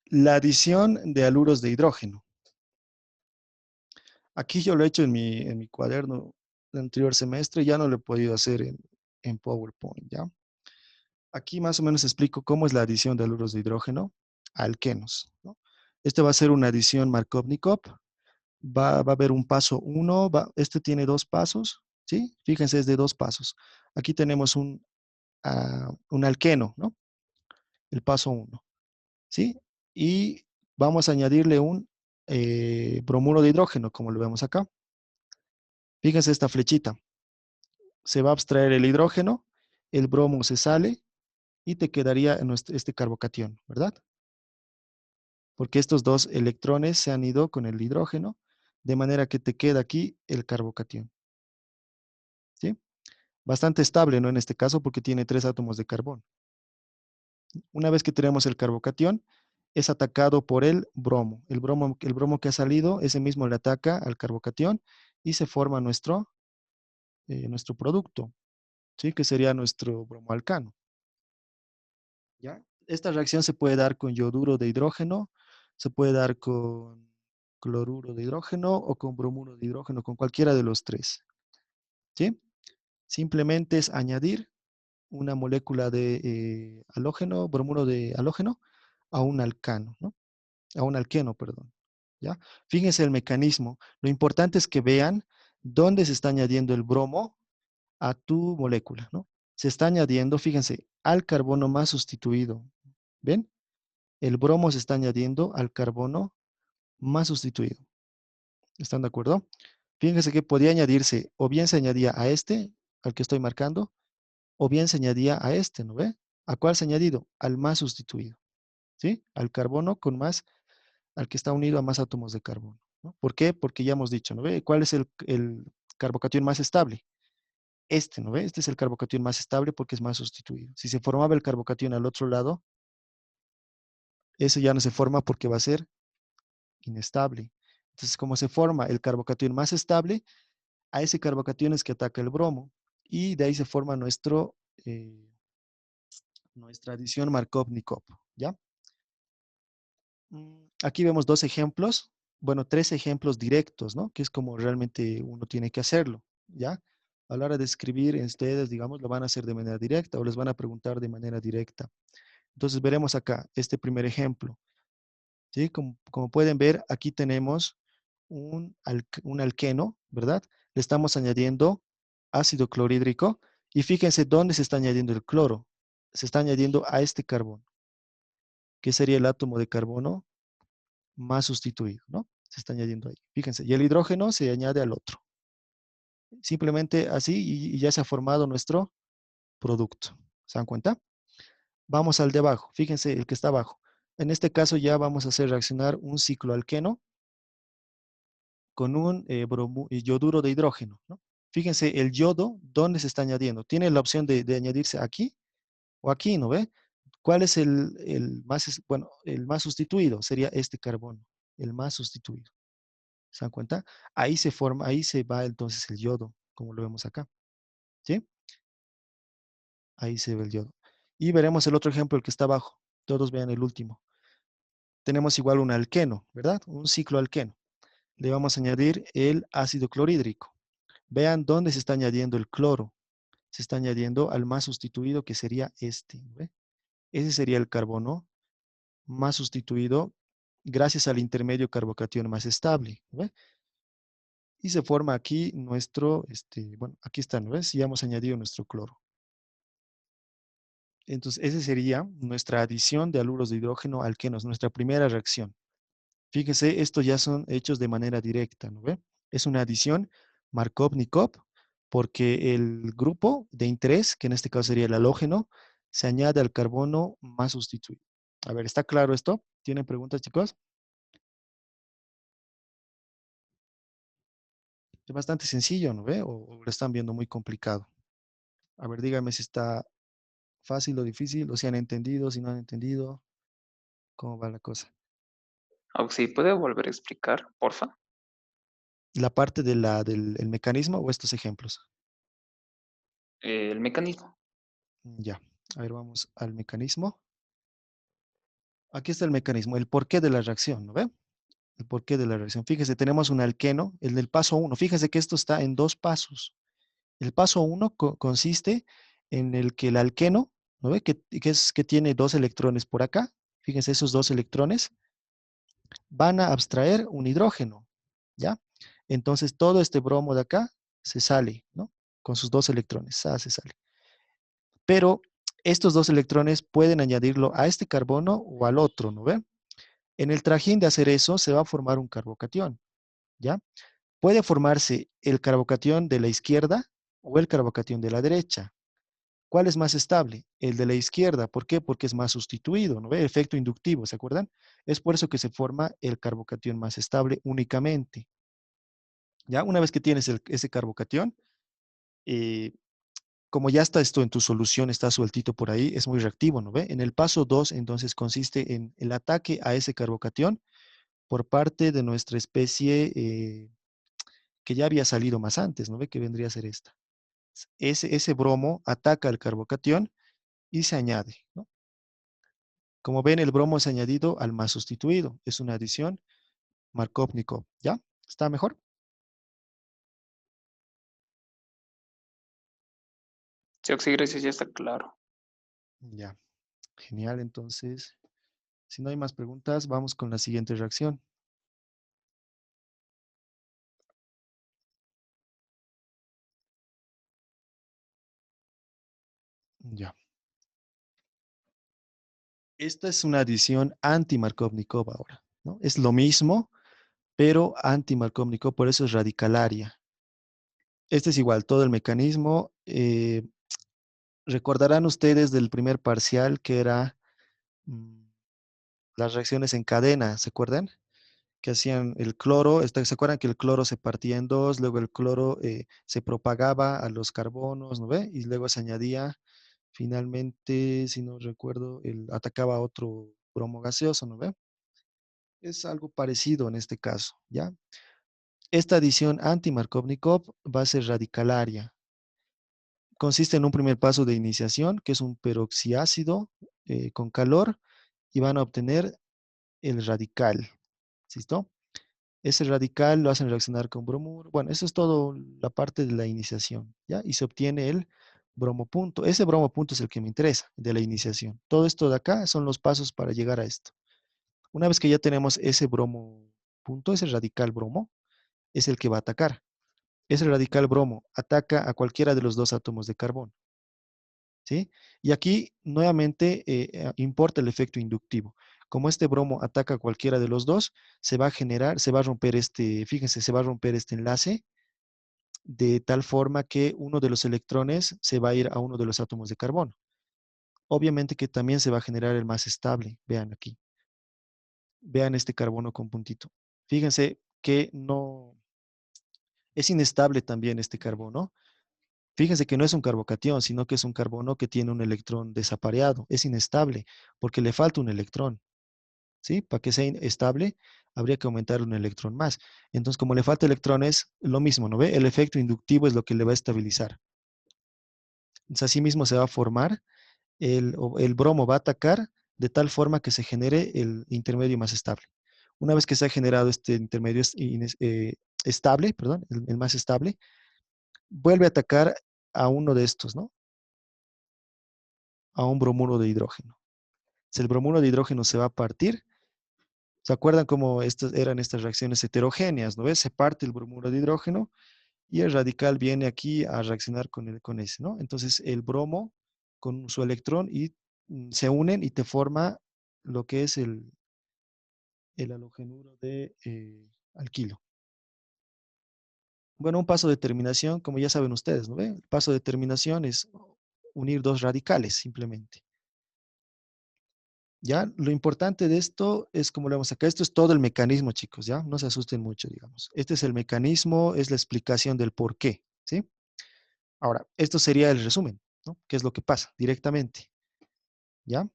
La adición de haluros de hidrógeno. Aquí yo lo he hecho en mi cuaderno del anterior semestre, ya no lo he podido hacer en PowerPoint, ¿ya? Aquí más o menos explico cómo es la adición de haluros de hidrógeno a alquenos, ¿no? Este va a ser una adición Markovnikov. Va a haber un paso 1, este tiene 2 pasos, ¿sí? Fíjense, es de 2 pasos. Aquí tenemos un alqueno, ¿no? El paso 1, ¿sí? Y vamos a añadirle un bromuro de hidrógeno, como lo vemos acá. Fíjense esta flechita. Se va a abstraer el hidrógeno, el bromo se sale y te quedaría este carbocatión, ¿verdad? Porque estos dos electrones se han ido con el hidrógeno, de manera que te queda aquí el carbocatión, ¿sí? Bastante estable, ¿no? En este caso, porque tiene 3 átomos de carbono. Una vez que tenemos el carbocatión, es atacado por el bromo. El bromo que ha salido, ese mismo le ataca al carbocatión y se forma nuestro producto, ¿sí? Que sería nuestro bromoalcano, ¿ya? Esta reacción se puede dar con yoduro de hidrógeno, se puede dar con cloruro de hidrógeno o con bromuro de hidrógeno, con cualquiera de los tres, ¿sí? Simplemente es añadir una molécula de halógeno, bromuro de halógeno, a un alcano, ¿no? A un alqueno, perdón, ¿ya? Fíjense el mecanismo. Lo importante es que vean dónde se está añadiendo el bromo a tu molécula, ¿no? Se está añadiendo, fíjense, al carbono más sustituido. ¿Ven? El bromo se está añadiendo al carbono más sustituido. ¿Están de acuerdo? Fíjense que podía añadirse, o bien se añadía a este, al que estoy marcando, o bien se añadía a este, ¿no ve? ¿A cuál se ha añadido? Al más sustituido, ¿sí? Al carbono con más, al que está unido a más átomos de carbono, ¿no? ¿Por qué? Porque ya hemos dicho, ¿no ve? ¿Cuál es el carbocatión más estable? Este, ¿no ve? Este es el carbocatión más estable porque es más sustituido. Si se formaba el carbocatión al otro lado, ese ya no se forma porque va a ser inestable. Entonces, como se forma el carbocatión más estable, a ese carbocatión es que ataca el bromo y de ahí se forma nuestra adición Markovnikov, ¿ya? Aquí vemos dos ejemplos, bueno, tres ejemplos directos, ¿no? Que es como realmente uno tiene que hacerlo, ¿ya? A la hora de escribir, ustedes, digamos, lo van a hacer de manera directa o les van a preguntar de manera directa. Entonces, veremos acá este primer ejemplo, ¿sí? Como pueden ver, aquí tenemos un alqueno, ¿verdad? Le estamos añadiendo ácido clorhídrico y fíjense dónde se está añadiendo el cloro. Se está añadiendo a este carbono, que sería el átomo de carbono más sustituido, ¿no? Se está añadiendo ahí. Fíjense, y el hidrógeno se añade al otro. Simplemente así y ya se ha formado nuestro producto. ¿Se dan cuenta? Vamos al de abajo. Fíjense el que está abajo. En este caso ya vamos a hacer reaccionar un cicloalqueno con un yoduro de hidrógeno, ¿no? Fíjense el yodo, ¿dónde se está añadiendo? Tiene la opción de añadirse aquí o aquí, ¿no ve? ¿Cuál es el más, bueno, el más sustituido? Sería este carbono, el más sustituido. ¿Se dan cuenta? Ahí se forma, ahí se va entonces el yodo, como lo vemos acá, ¿sí? Ahí se ve el yodo. Y veremos el otro ejemplo, el que está abajo. Todos vean el último. Tenemos igual un alqueno, ¿verdad? Un cicloalqueno. Le vamos a añadir el ácido clorhídrico. Vean dónde se está añadiendo el cloro. Se está añadiendo al más sustituido, que sería este, ¿ve? Ese sería el carbono más sustituido gracias al intermedio carbocatión más estable, ¿ve? Y se forma aquí bueno, aquí está, ¿no ves? Ya hemos añadido nuestro cloro. Entonces, esa sería nuestra adición de haluros de hidrógeno a alquenos, nuestra primera reacción. Fíjese, estos ya son hechos de manera directa, ¿no ve? Es una adición Markovnikov porque el grupo de interés, que en este caso sería el halógeno, se añade al carbono más sustituido. A ver, ¿está claro esto? ¿Tienen preguntas, chicos? Es bastante sencillo, ¿no ve? ¿O lo están viendo muy complicado? A ver, dígame si está fácil o difícil, o si han entendido, si no han entendido, cómo va la cosa. ¿Sí puede volver a explicar, porfa? La parte del mecanismo o estos ejemplos. El mecanismo. Ya, a ver, vamos al mecanismo. Aquí está el mecanismo, el porqué de la reacción, ¿no ve? El porqué de la reacción. Fíjese, tenemos un alqueno, el del paso uno. Fíjese que esto está en dos pasos. El paso uno consiste en el que el alqueno, ¿no ve? Que tiene dos electrones por acá. Fíjense, esos dos electrones van a abstraer un hidrógeno, ¿ya? Entonces todo este bromo de acá se sale, ¿no? Con sus dos electrones, se sale. Pero estos dos electrones pueden añadirlo a este carbono o al otro, ¿no ve? En el trajín de hacer eso se va a formar un carbocatión, ¿ya? Puede formarse el carbocatión de la izquierda o el carbocatión de la derecha. ¿Cuál es más estable? El de la izquierda. ¿Por qué? Porque es más sustituido, ¿no ve? Efecto inductivo, ¿se acuerdan? Es por eso que se forma el carbocatión más estable únicamente. ¿Ya? Una vez que tienes ese carbocatión, eh, como ya está esto en tu solución, está sueltito por ahí, es muy reactivo, ¿no ve? En el paso 2, entonces, consiste en el ataque a ese carbocatión por parte de nuestra especie que ya había salido más antes, ¿no ve? Que vendría a ser esta. Ese bromo ataca al carbocatión y se añade, ¿no? Como ven, el bromo es añadido al más sustituido. Es una adición Markov-Nikov, ¿ya? ¿Está mejor? Sí, oxigenación ya está claro. Ya, genial. Entonces, si no hay más preguntas, vamos con la siguiente reacción. Ya. Esta es una adición anti-Markov-Nikov ahora, ¿no? Es lo mismo, pero anti-Markov-Nikov, por eso es radicalaria. Este es igual, todo el mecanismo. Recordarán ustedes del primer parcial que era mm, las reacciones en cadena, ¿se acuerdan? Que hacían el cloro, ¿se acuerdan que el cloro se partía en dos, luego el cloro se propagaba a los carbonos, ¿no ve? Y luego se añadía, finalmente, si no recuerdo, atacaba a otro bromo gaseoso, ¿no ve? Es algo parecido en este caso, ¿ya? Esta adición anti-Markovnikov va a ser radicalaria. Consiste en un primer paso de iniciación, que es un peroxiácido con calor, y van a obtener el radical. ¿Listo? Ese radical lo hacen reaccionar con bromuro. Bueno, eso es todo la parte de la iniciación, ¿ya? Y se obtiene el bromo punto. Ese bromo punto es el que me interesa, de la iniciación. Todo esto de acá son los pasos para llegar a esto. Una vez que ya tenemos ese bromo punto, ese radical bromo, es el que va a atacar. Ese radical bromo ataca a cualquiera de los dos átomos de carbono, ¿sí? Y aquí nuevamente importa el efecto inductivo. Como este bromo ataca a cualquiera de los dos, se va a generar, se va a romper este, fíjense, se va a romper este enlace de tal forma que uno de los electrones se va a ir a uno de los átomos de carbono. Obviamente que también se va a generar el más estable. Vean aquí. Vean este carbono con puntito. Fíjense que no es inestable también este carbono. Fíjense que no es un carbocatión, sino que es un carbono que tiene un electrón desapareado. Es inestable porque le falta un electrón, ¿sí? Para que sea estable, habría que aumentar un electrón más. Entonces, como le falta electrones, lo mismo, ¿no ve? El efecto inductivo es lo que le va a estabilizar. Entonces, así mismo se va a formar, el bromo va a atacar de tal forma que se genere el intermedio más estable. Una vez que se ha generado este intermedio estable, perdón, el más estable, vuelve a atacar a uno de estos, ¿no? A un bromuro de hidrógeno. Si el bromuro de hidrógeno se va a partir, ¿se acuerdan cómo eran estas reacciones heterogéneas? ¿No ves? Se parte el bromuro de hidrógeno y el radical viene aquí a reaccionar con ese, ¿no? Entonces el bromo con su electrón y se unen y te forma lo que es el halogenuro de alquilo. Bueno, un paso de terminación, como ya saben ustedes, ¿no ve? El paso de terminación es unir dos radicales simplemente. ¿Ya? Lo importante de esto es, como lo vemos acá, esto es todo el mecanismo, chicos, ¿ya? No se asusten mucho, digamos. Este es el mecanismo, es la explicación del por qué, ¿sí? Ahora, esto sería el resumen, ¿no? ¿Qué es lo que pasa directamente? ¿Ya?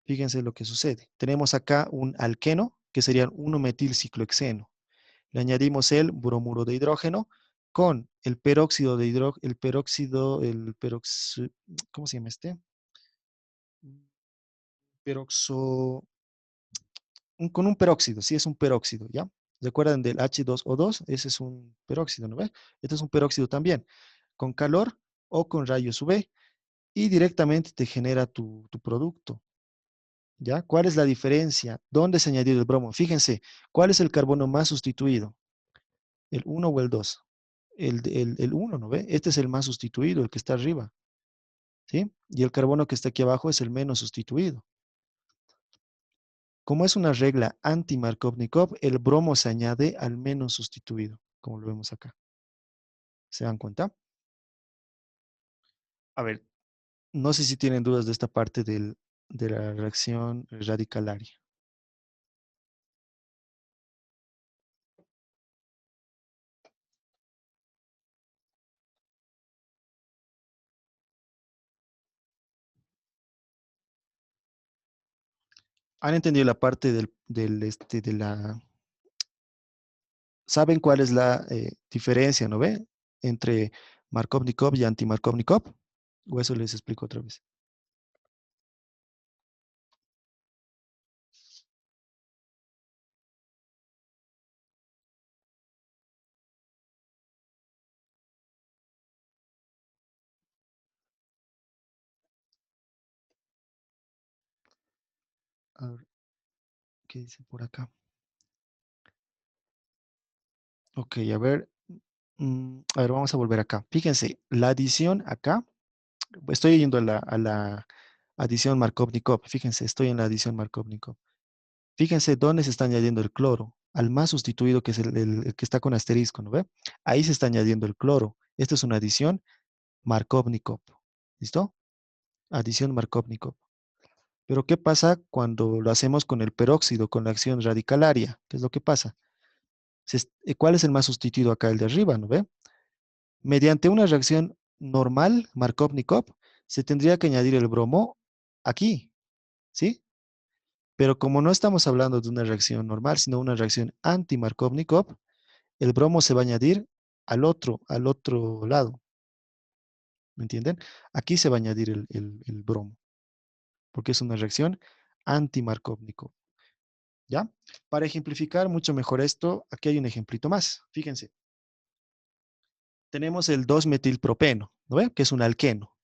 Fíjense lo que sucede. Tenemos acá un alqueno, que sería un 1-metilciclohexeno. Le añadimos el bromuro de hidrógeno con el peróxido de hidrógeno, ¿cómo se llama este? Peroxo, con un peróxido, sí es un peróxido, ¿ya? ¿Recuerdan del H2O2? Ese es un peróxido, ¿no ve? Este es un peróxido también, con calor o con rayos UV y directamente te genera tu producto, ¿ya? ¿Cuál es la diferencia? ¿Dónde se ha añadido el bromo? Fíjense, ¿cuál es el carbono más sustituido? ¿El uno o el 2? El 1, ¿no ve? Este es el más sustituido, el que está arriba, ¿sí? Y el carbono que está aquí abajo es el menos sustituido. Como es una regla anti-Markovnikov, el bromo se añade al menos sustituido, como lo vemos acá. ¿Se dan cuenta? A ver, no sé si tienen dudas de esta parte de la reacción radicalaria. ¿Han entendido la parte de la... ¿Saben cuál es la diferencia, no ve? Entre Markovnikov y anti-Markovnikov. O eso les explico otra vez. A ver, ¿qué dice por acá? Ok, a ver. A ver, vamos a volver acá. Fíjense, la adición acá, estoy yendo a la adición Markovnikov. Fíjense, estoy en la adición Markovnikov. Fíjense dónde se está añadiendo el cloro. Al más sustituido, que es el que está con asterisco, ¿no ve? Ahí se está añadiendo el cloro. Esta es una adición Markovnikov. ¿Listo? Adición Markovnikov. Pero ¿qué pasa cuando lo hacemos con el peróxido, con la acción radicalaria? ¿Qué es lo que pasa? ¿Cuál es el más sustituido acá? El de arriba, ¿no ve? Mediante una reacción normal, Markovnikov, se tendría que añadir el bromo aquí, ¿sí? Pero como no estamos hablando de una reacción normal, sino una reacción anti-Markovnikov, el bromo se va a añadir al otro lado, ¿me entienden? Aquí se va a añadir el bromo, porque es una reacción anti-Markovnikov, ¿ya? Para ejemplificar mucho mejor esto, aquí hay un ejemplito más. Fíjense, tenemos el 2-metilpropeno, ¿no ve? Que es un alqueno.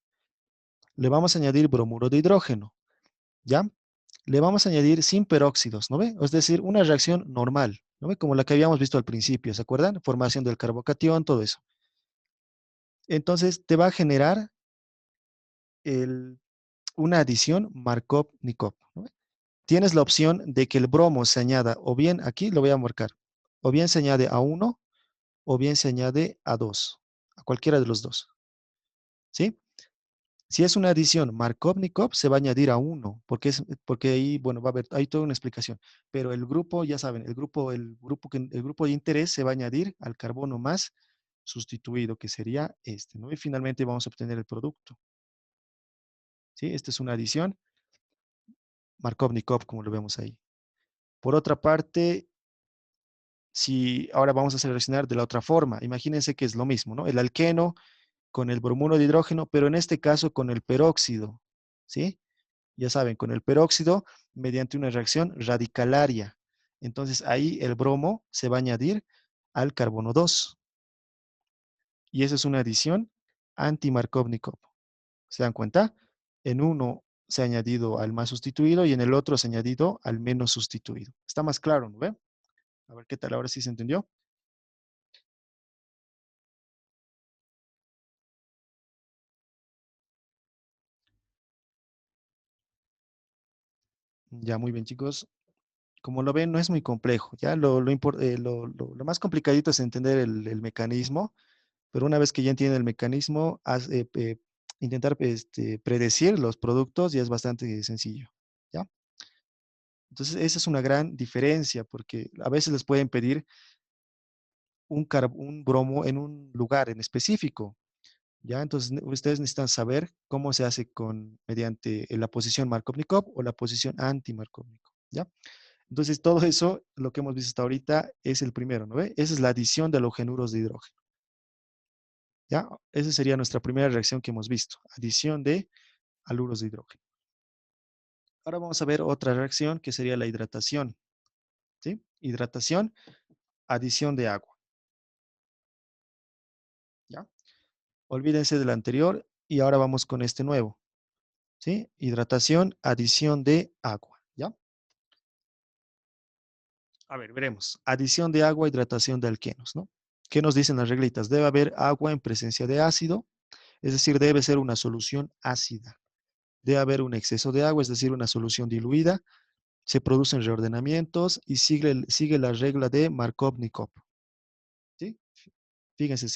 Le vamos a añadir bromuro de hidrógeno, ¿ya? Le vamos a añadir sin peróxidos, ¿no ve? Es decir, una reacción normal, ¿no ve? Como la que habíamos visto al principio, ¿se acuerdan? Formación del carbocatión, todo eso. Entonces, te va a generar el- una adición Markov-Nikov, ¿no ve? Tienes la opción de que el bromo se añada, o bien aquí lo voy a marcar, o bien se añade a uno, o bien se añade a 2, a cualquiera de los dos, ¿sí? Si es una adición Markovnikov, se va a añadir a uno, porque ahí, bueno, va a haber, hay toda una explicación. Pero el grupo, ya saben, el grupo de interés se va a añadir al carbono más sustituido, que sería este, ¿no? Y finalmente vamos a obtener el producto, ¿sí? Esta es una adición Markovnikov, como lo vemos ahí. Por otra parte, si ahora vamos a seleccionar de la otra forma, imagínense que es lo mismo, ¿no? El alqueno con el bromuro de hidrógeno, pero en este caso con el peróxido, ¿sí? Ya saben, con el peróxido mediante una reacción radicalaria. Entonces ahí el bromo se va a añadir al carbono 2 y esa es una adición anti-Markovnikov. ¿Se dan cuenta? En uno se ha añadido al más sustituido y en el otro se ha añadido al menos sustituido. Está más claro, ¿no ve? A ver qué tal, ahora sí se entendió. Ya, muy bien, chicos. Como lo ven, no es muy complejo. Ya lo más complicadito es entender el mecanismo. Pero una vez que ya entienden el mecanismo, intentar predecir los productos ya es bastante sencillo, ¿ya? Entonces, esa es una gran diferencia porque a veces les pueden pedir un bromo en un lugar en específico, ¿ya? Entonces, ustedes necesitan saber cómo se hace mediante la posición Markovnikov o la posición anti-Markovnikov, ¿ya? Entonces, todo eso, lo que hemos visto hasta ahorita, es el primero, ¿no ve? Esa es la adición de halogenuros de hidrógeno. ¿Ya? Esa sería nuestra primera reacción que hemos visto, adición de haluros de hidrógeno. Ahora vamos a ver otra reacción que sería la hidratación. ¿sí? Hidratación, adición de agua, ¿ya? Olvídense del anterior y ahora vamos con este nuevo, ¿sí? Hidratación, adición de agua, ¿ya? A ver, veremos. Adición de agua, hidratación de alquenos, ¿no? ¿Qué nos dicen las reglitas? Debe haber agua en presencia de ácido, es decir, debe ser una solución ácida. Debe haber un exceso de agua, es decir, una solución diluida. Se producen reordenamientos y sigue la regla de Markovnikov, ¿sí? Fíjense,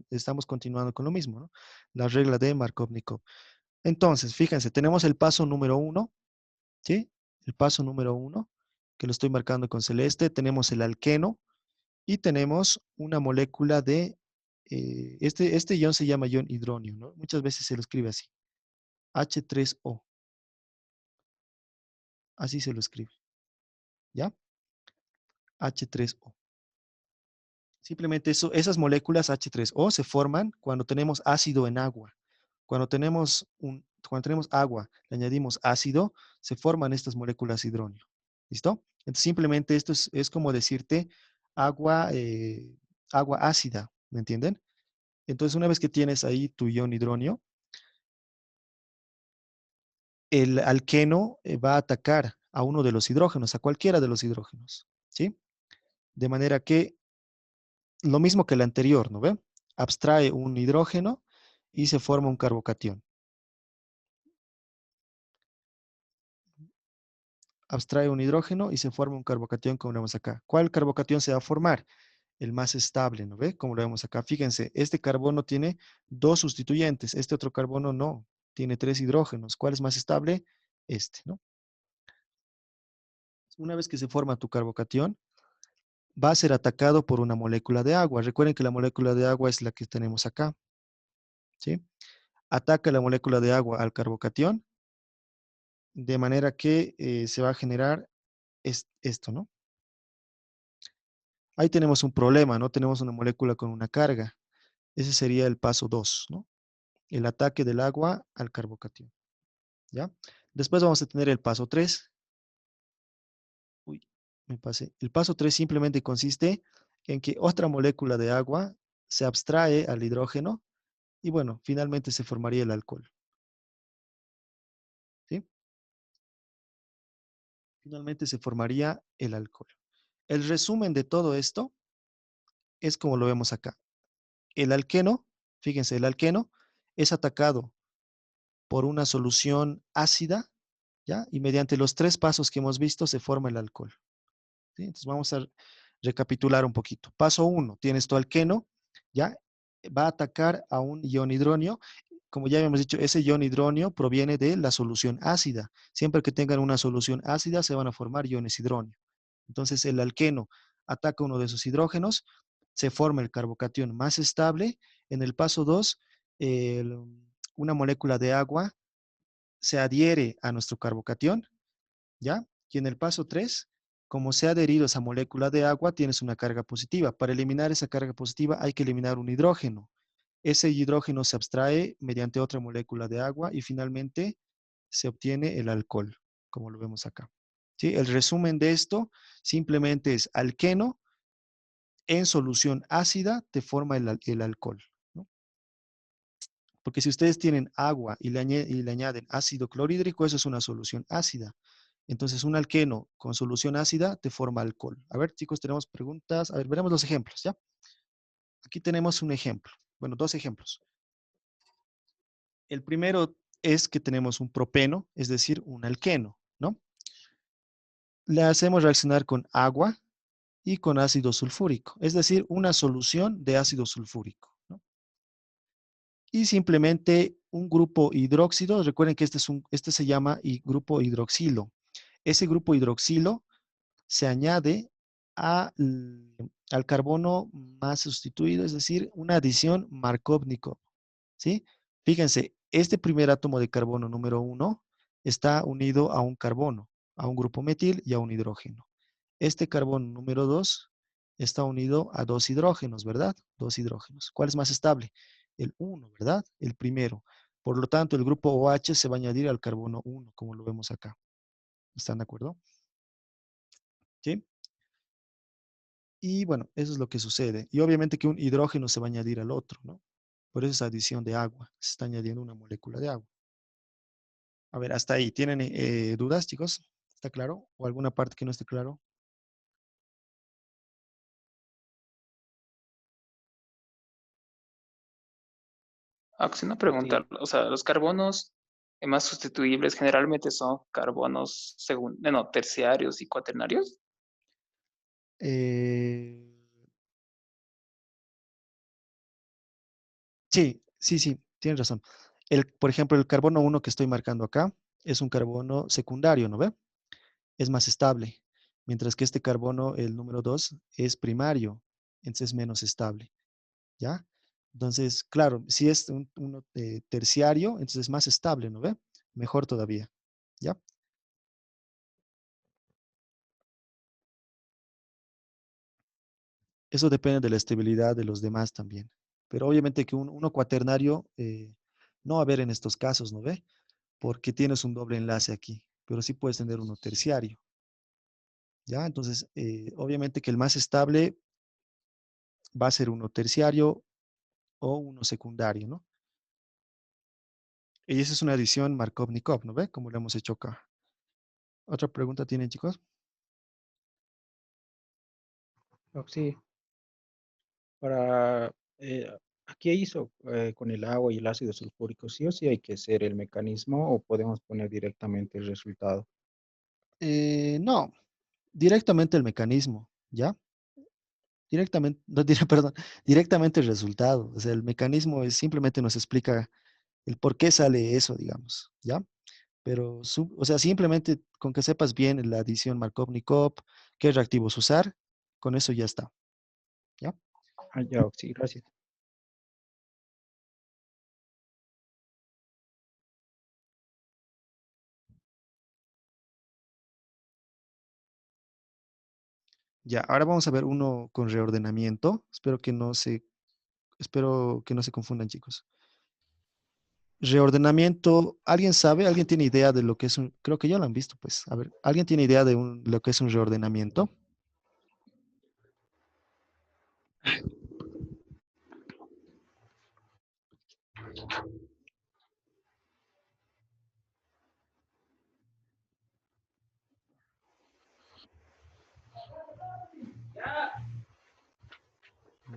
estamos continuando con lo mismo, ¿no? La regla de Markovnikov. Entonces, fíjense, tenemos el paso número uno, ¿sí? El paso número uno, que lo estoy marcando con celeste. Tenemos el alqueno y tenemos una molécula de, este ion se llama ion hidronio, ¿no? Muchas veces se lo escribe así, H3O, así se lo escribe, ¿ya? H3O. Simplemente esas moléculas H3O se forman cuando tenemos ácido en agua. Cuando tenemos agua, le añadimos ácido, se forman estas moléculas hidronio. ¿Listo? Entonces, simplemente esto es como decirte agua, agua ácida, ¿me entienden? Entonces, una vez que tienes ahí tu ion hidronio, el alqueno va a atacar a uno de los hidrógenos, a cualquiera de los hidrógenos, ¿sí? De manera que lo mismo que el anterior, ¿no ve? Abstrae un hidrógeno y se forma un carbocatión. Abstrae un hidrógeno y se forma un carbocatión como lo vemos acá. ¿Cuál carbocatión se va a formar? El más estable, ¿no ve? Como lo vemos acá. Fíjense, este carbono tiene dos sustituyentes, este otro carbono no, tiene tres hidrógenos. ¿Cuál es más estable? Este, ¿no? Una vez que se forma tu carbocatión, va a ser atacado por una molécula de agua. Recuerden que la molécula de agua es la que tenemos acá, ¿sí? Ataca la molécula de agua al carbocatión, de manera que se va a generar esto, ¿no? Ahí tenemos un problema, ¿no? Tenemos una molécula con una carga. Ese sería el paso 2, ¿no? El ataque del agua al carbocatión, ¿ya? Después vamos a tener el paso 3. Uy, me pasé. El paso 3 simplemente consiste en que otra molécula de agua se abstrae al hidrógeno y bueno, finalmente se formaría el alcohol, ¿sí? Finalmente se formaría el alcohol. El resumen de todo esto es como lo vemos acá. El alqueno, fíjense, el alqueno es atacado por una solución ácida, ¿ya? Y mediante los tres pasos que hemos visto se forma el alcohol, ¿sí? Entonces vamos a recapitular un poquito. Paso uno, tienes tu alqueno, ¿ya? Va a atacar a un ion hidronio. Como ya habíamos dicho, ese ion hidronio proviene de la solución ácida. Siempre que tengan una solución ácida se van a formar iones hidronio. Entonces el alqueno ataca uno de esos hidrógenos, se forma el carbocatión más estable. En el paso 2, una molécula de agua se adhiere a nuestro carbocatión, ¿ya? Y en el paso 3, como se ha adherido esa molécula de agua, tienes una carga positiva. Para eliminar esa carga positiva hay que eliminar un hidrógeno. Ese hidrógeno se abstrae mediante otra molécula de agua y finalmente se obtiene el alcohol, como lo vemos acá. ¿Sí? El resumen de esto simplemente es alqueno en solución ácida te forma el alcohol, ¿no? Porque si ustedes tienen agua y le añaden ácido clorhídrico, eso es una solución ácida. Entonces, un alqueno con solución ácida te forma alcohol. A ver, chicos, tenemos preguntas. A ver, veremos los ejemplos, ¿ya? Aquí tenemos un ejemplo. Bueno, dos ejemplos. El primero es que tenemos un propeno, es decir, un alqueno, ¿no? Le hacemos reaccionar con agua y con ácido sulfúrico, es decir, una solución de ácido sulfúrico, ¿no? Y simplemente un grupo hidróxido, recuerden que este se llama grupo hidroxilo. Ese grupo hidroxilo se añade al carbono más sustituido, es decir, una adición Markovnikov, ¿sí? Fíjense, este primer átomo de carbono número uno está unido a un carbono, a un grupo metil y a un hidrógeno. Este carbono número 2 está unido a dos hidrógenos, ¿verdad? Dos hidrógenos. ¿Cuál es más estable? El uno, ¿verdad? El primero. Por lo tanto, el grupo OH se va a añadir al carbono uno, como lo vemos acá. ¿Están de acuerdo? ¿Sí? Y bueno, eso es lo que sucede. Y obviamente que un hidrógeno se va a añadir al otro, ¿no? Por eso es adición de agua. Se está añadiendo una molécula de agua. A ver, hasta ahí. ¿Tienen dudas, chicos? ¿Está claro? ¿O alguna parte que no esté claro? Oxy, una pregunta. Sí, O sea, los carbonos más sustituibles generalmente son carbonos no, terciarios y cuaternarios. Eh, sí, tienes razón. Por ejemplo, el carbono uno que estoy marcando acá es un carbono secundario, ¿no ve? Es más estable, mientras que este carbono, el número 2, es primario, entonces es menos estable, ¿ya? Entonces, claro, si es uno terciario, entonces es más estable, ¿no ve? Mejor todavía, ¿ya? Eso depende de la estabilidad de los demás también. Pero obviamente que uno cuaternario no va a haber en estos casos, ¿no ve? Porque tienes un doble enlace aquí, pero sí puedes tener uno terciario, ¿ya? Entonces, obviamente que el más estable va a ser uno terciario o uno secundario, ¿no? Y esa es una adición Markov-Nikov, ¿no ve? Como lo hemos hecho acá. ¿Otra pregunta tienen, chicos? sí, para, aquí hizo con el agua y el ácido sulfúrico, sí o sí hay que hacer el mecanismo o podemos poner directamente el resultado. No, directamente el mecanismo, ¿ya? Directamente, no, perdón, directamente el resultado. O sea, el mecanismo simplemente nos explica el por qué sale eso, digamos, ¿ya? Pero, o sea, simplemente con que sepas bien la adición Markov-Nikov, qué reactivos usar, con eso ya está, ¿ya? Ah, ya, sí, gracias. Ya, ahora vamos a ver uno con reordenamiento. Espero que no se confundan, chicos. Reordenamiento, ¿alguien sabe? ¿Alguien tiene idea de lo que es un, creo que ya lo han visto, pues. A ver, ¿alguien tiene idea de lo que es un reordenamiento?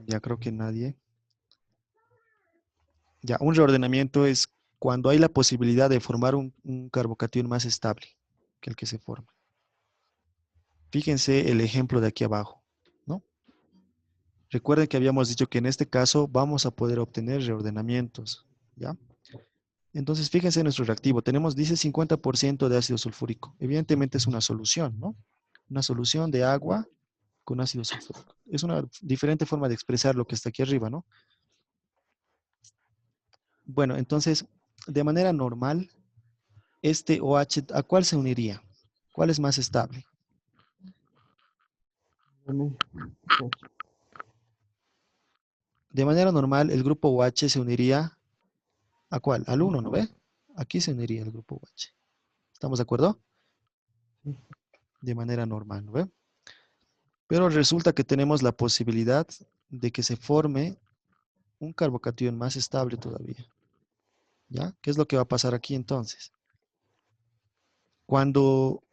Ya creo que nadie. Ya, un reordenamiento es cuando hay la posibilidad de formar un carbocatión más estable que el que se forma. Fíjense el ejemplo de aquí abajo, ¿no? Recuerden que habíamos dicho que en este caso vamos a poder obtener reordenamientos, ¿ya? Entonces, fíjense en nuestro reactivo. Dice 50% de ácido sulfúrico. Evidentemente es una solución, ¿no? Una solución de agua con ácido sulfúrico. Es una diferente forma de expresar lo que está aquí arriba, ¿no? Bueno, entonces, de manera normal, este OH, ¿a cuál se uniría? ¿Cuál es más estable? Bueno, De manera normal, el grupo OH se uniría ¿a cuál? Al uno, ¿no ve? Aquí se uniría el grupo OH. ¿Estamos de acuerdo? sí. De manera normal, ¿no ve? Pero resulta que tenemos la posibilidad de que se forme un carbocatión más estable todavía. ¿Ya? ¿Qué es lo que va a pasar aquí entonces? Cuando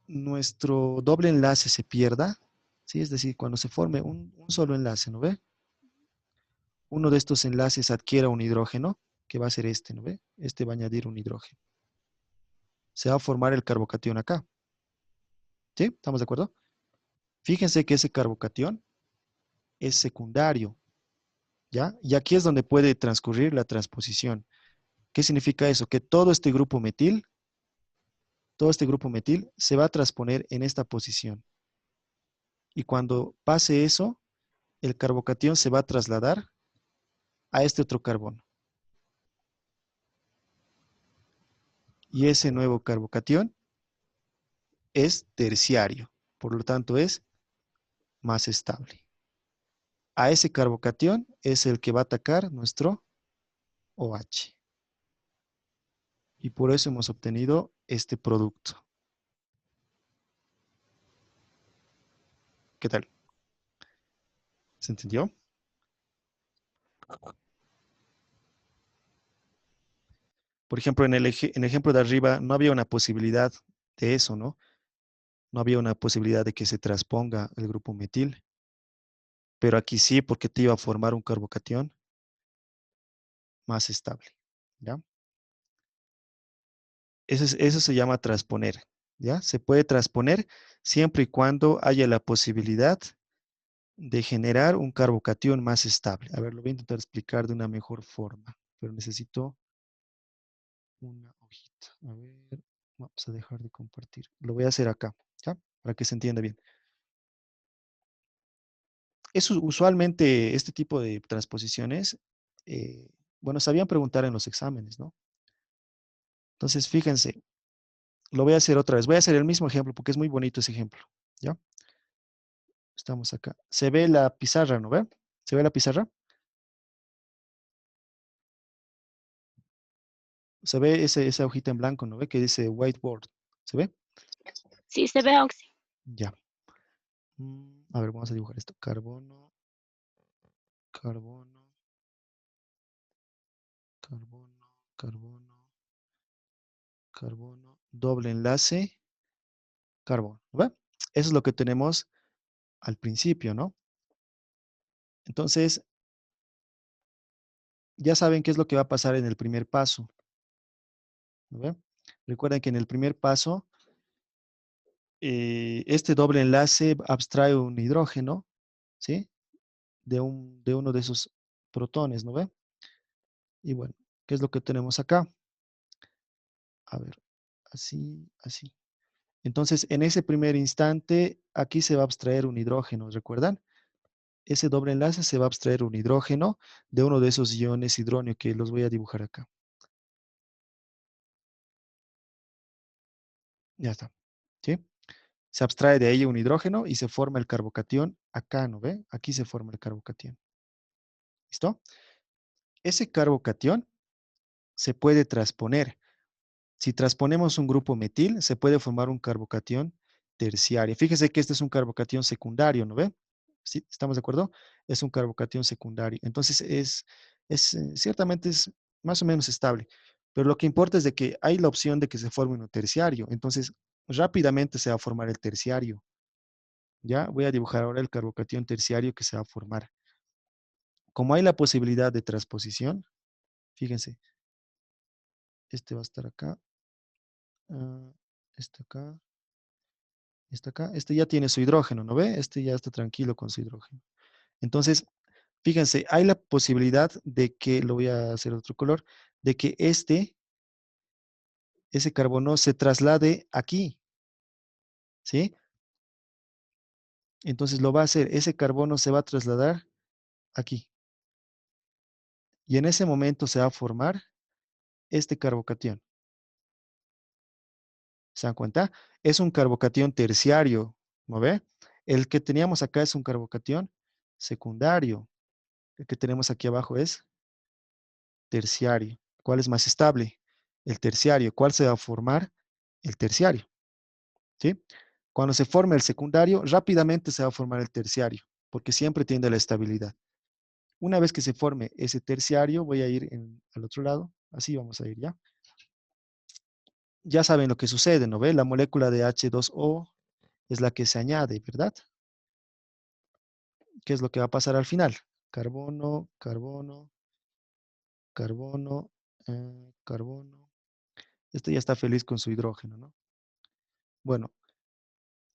nuestro doble enlace se pierda, ¿sí? Es decir, cuando se forme un solo enlace, ¿no ve? Uno de estos enlaces adquiera un hidrógeno, que va a ser este, ¿no ve? Este va a añadir un hidrógeno. Se va a formar el carbocatión acá. ¿Sí? ¿Estamos de acuerdo? Fíjense que ese carbocatión es secundario, ¿ya? Y aquí es donde puede transcurrir la transposición. ¿Qué significa eso? Que todo este grupo metil se va a transponer en esta posición. Y cuando pase eso, el carbocatión se va a trasladar a este otro carbono. Y ese nuevo carbocatión es terciario, por lo tanto es más estable. A ese carbocatión es el que va a atacar nuestro OH. Y por eso hemos obtenido este producto. ¿Qué tal? ¿Se entendió? Por ejemplo, en el ejemplo de arriba no había una posibilidad de eso, ¿no? No había una posibilidad de que se transponga el grupo metil, pero aquí sí, porque te iba a formar un carbocatión más estable, ¿ya? Eso se llama transponer, ¿ya? Se puede transponer siempre y cuando haya la posibilidad de generar un carbocatión más estable. A ver, lo voy a intentar explicar de una mejor forma, pero necesito una hojita. A ver, vamos a dejar de compartir. Lo voy a hacer acá, ¿ya? Para que se entienda bien. Usualmente este tipo de transposiciones, bueno, sabían preguntar en los exámenes, ¿no? Entonces, fíjense, lo voy a hacer otra vez. Voy a hacer el mismo ejemplo porque es muy bonito ese ejemplo, ¿ya? Estamos acá. Se ve la pizarra, ¿no ve? ¿Se ve la pizarra? Se ve esa hojita en blanco, ¿no ve? Que dice whiteboard. ¿Se ve? Sí, se ve, Oxy. Ya. A ver, vamos a dibujar esto. Carbono, carbono, carbono, carbono, carbono, doble enlace, carbono. ¿No ve? Eso es lo que tenemos al principio, ¿no? Entonces, ya saben qué es lo que va a pasar en el primer paso. ¿No ve? Recuerden que en el primer paso, este doble enlace abstrae un hidrógeno, ¿sí? De uno de esos protones, ¿no ve? Y bueno, ¿qué es lo que tenemos acá? A ver, así, así. Entonces, en ese primer instante, aquí se va a abstraer un hidrógeno, ¿recuerdan? Ese doble enlace se va a abstraer un hidrógeno de uno de esos iones hidróneo que los voy a dibujar acá. Ya está, ¿sí? Se abstrae de ahí un hidrógeno y se forma el carbocatión acá, ¿no ve? Aquí se forma el carbocatión. ¿Listo? Ese carbocatión se puede transponer. Si transponemos un grupo metil, se puede formar un carbocatión terciario. Fíjese que este es un carbocatión secundario, ¿no ve? ¿Sí? ¿Estamos de acuerdo? Es un carbocatión secundario. Entonces, ciertamente es más o menos estable. Pero lo que importa es de que hay la opción de que se forme un terciario. Entonces, rápidamente se va a formar el terciario. Ya voy a dibujar ahora el carbocatión terciario que se va a formar. Como hay la posibilidad de transposición, fíjense, este va a estar acá, este acá, este acá. Este ya tiene su hidrógeno, ¿no ve? Este ya está tranquilo con su hidrógeno. Entonces, fíjense, hay la posibilidad de que, lo voy a hacer otro color, de que ese carbono se traslade aquí, ¿sí? Entonces lo va a hacer, ese carbono se va a trasladar aquí. Y en ese momento se va a formar este carbocatión. ¿Se dan cuenta? Es un carbocatión terciario, ¿no ve? El que teníamos acá es un carbocatión secundario. El que tenemos aquí abajo es terciario. ¿Cuál es más estable? El terciario. ¿Cuál se va a formar? El terciario. ¿Sí? Cuando se forme el secundario, rápidamente se va a formar el terciario, porque siempre tiende a la estabilidad. Una vez que se forme ese terciario, voy a ir al otro lado. Así vamos a ir ya. Ya saben lo que sucede, ¿no ve? La molécula de H2O es la que se añade, ¿verdad? ¿Qué es lo que va a pasar al final? Carbono, carbono, carbono, carbono. Este ya está feliz con su hidrógeno, ¿no? Bueno,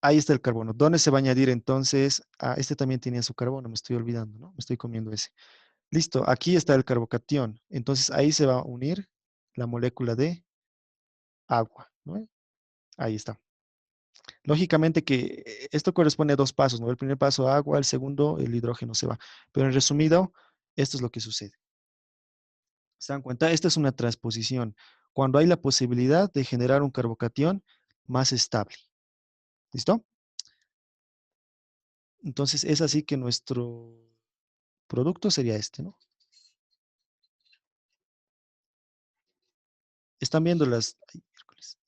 ahí está el carbono. ¿Dónde se va a añadir entonces? Ah, este también tenía su carbono, me estoy olvidando, ¿no? Me estoy comiendo ese. Listo, aquí está el carbocatión. Entonces ahí se va a unir la molécula de agua, ¿no? Ahí está. Lógicamente que esto corresponde a dos pasos, ¿no? El primer paso agua, el segundo el hidrógeno se va. Pero en resumido, esto es lo que sucede. ¿Se dan cuenta? Esta es una transposición. Cuando hay la posibilidad de generar un carbocatión más estable. ¿Listo? Entonces es así que nuestro producto sería este, ¿no? Están viendo las... ay, miércoles.